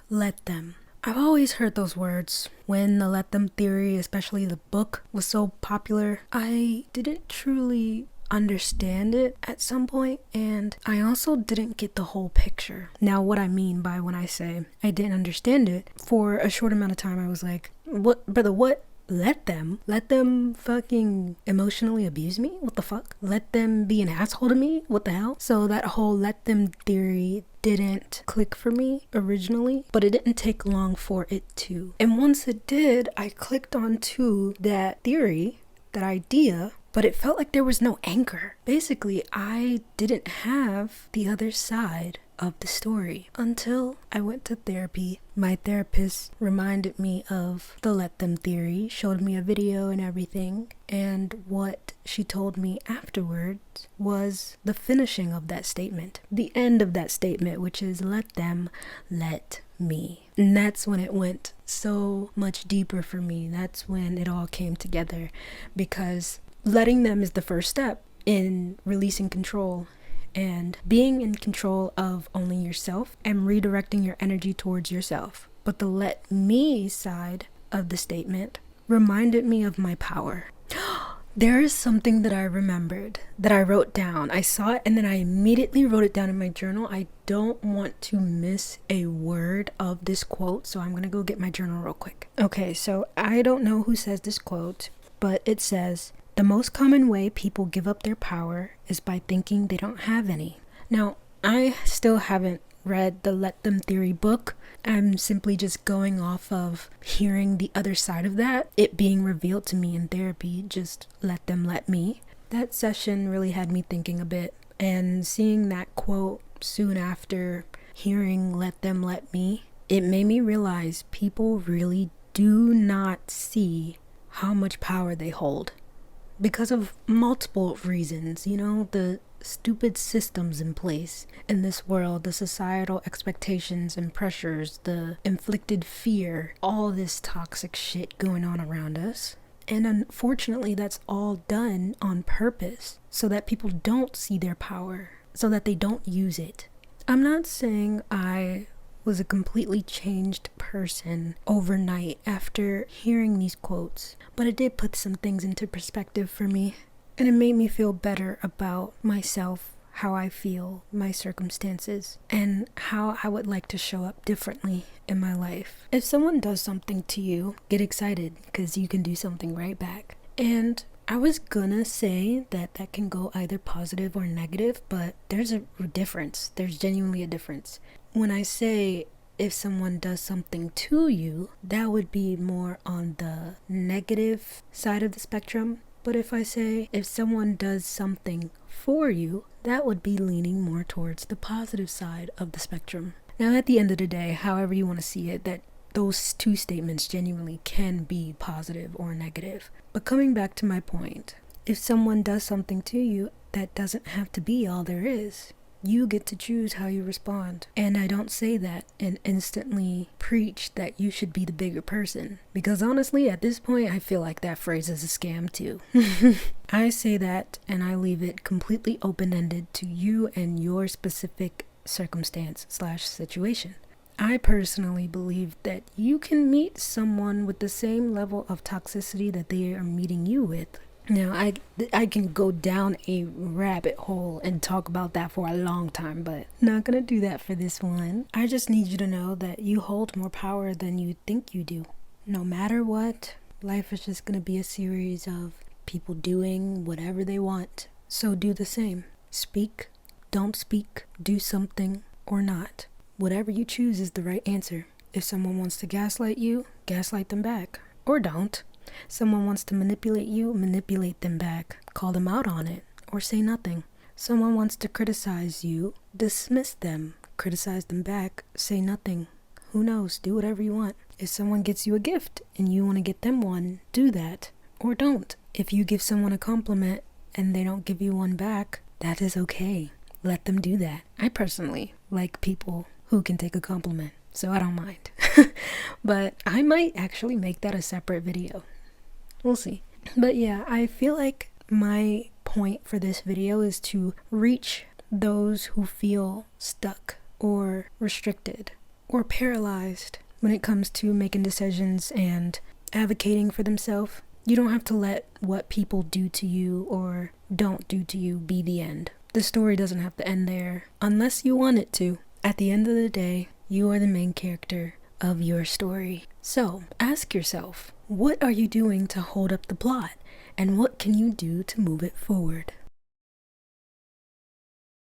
Let them. I've always heard those words. When the let them theory, especially the book, was so popular, I didn't truly understand it at some point, and I also didn't get the whole picture. Now, what I mean by when I say I didn't understand it, for a short amount of time I was like, what, brother, what? Let them fucking emotionally abuse me? What the fuck? Let them be an asshole to me? What the hell? So that whole let them theory didn't click for me originally, but it didn't take long for it to. And once it did, I clicked onto that theory, that idea, but it felt like there was no anchor. Basically, I didn't have the other side of the story until I went to therapy. My therapist reminded me of the let them theory, showed me a video and everything, and what she told me afterwards was the finishing of that statement, the end of that statement, which is let them let me. And that's when it went so much deeper for me. That's when it all came together, because letting them is the first step in releasing control and being in control of only yourself and redirecting your energy towards yourself. But the let me side of the statement reminded me of my power. There is something that I remembered that I wrote down. I saw it and then I immediately wrote it down in my journal. I don't want to miss a word of this quote, so I'm gonna go get my journal real quick. Okay, so I don't know who says this quote, but it says, "The most common way people give up their power is by thinking they don't have any." Now, I still haven't read the Let Them Theory book. I'm simply just going off of hearing the other side of that, it being revealed to me in therapy, just let them let me. That session really had me thinking a bit, and seeing that quote soon after hearing let them let me, it made me realize people really do not see how much power they hold. Because of multiple reasons, the stupid systems in place in this world, the societal expectations and pressures, the inflicted fear, all this toxic shit going on around us. And unfortunately, that's all done on purpose so that people don't see their power, so that they don't use it. I'm not saying I was a completely changed person overnight after hearing these quotes, but it did put some things into perspective for me, and it made me feel better about myself, how I feel, my circumstances, and how I would like to show up differently in my life. If someone does something to you, get excited, because you can do something right back. And I was gonna say that can go either positive or negative, but there's a difference. There's genuinely a difference. When I say if someone does something to you, that would be more on the negative side of the spectrum. But if I say if someone does something for you, that would be leaning more towards the positive side of the spectrum. Now, at the end of the day, however you want to see it, that those two statements genuinely can be positive or negative. But coming back to my point, if someone does something to you, that doesn't have to be all there is. You get to choose how you respond. And I don't say that and instantly preach that you should be the bigger person, because honestly, at this point, I feel like that phrase is a scam too. I say that and I leave it completely open-ended to you and your specific circumstance/situation. I personally believe that you can meet someone with the same level of toxicity that they are meeting you with. Now, I can go down a rabbit hole and talk about that for a long time, but not gonna do that for this one. I just need you to know that you hold more power than you think you do. No matter what, life is just gonna be a series of people doing whatever they want. So do the same. Speak, don't speak, do something or not. Whatever you choose is the right answer. If someone wants to gaslight you, gaslight them back. Or don't. Someone wants to manipulate you, manipulate them back. Call them out on it, or say nothing. Someone wants to criticize you, dismiss them, criticize them back, say nothing. Who knows? Do whatever you want. If someone gets you a gift and you want to get them one, do that. Or don't. If you give someone a compliment and they don't give you one back, that is okay. Let them do that. I personally like people who can take a compliment, so I don't mind. But I might actually make that a separate video. We'll see. But yeah, I feel like my point for this video is to reach those who feel stuck or restricted or paralyzed when it comes to making decisions and advocating for themselves. You don't have to let what people do to you or don't do to you be the end. The story doesn't have to end there unless you want it to. At the end of the day, you are the main character of your story. So ask yourself, what are you doing to hold up the plot? And what can you do to move it forward?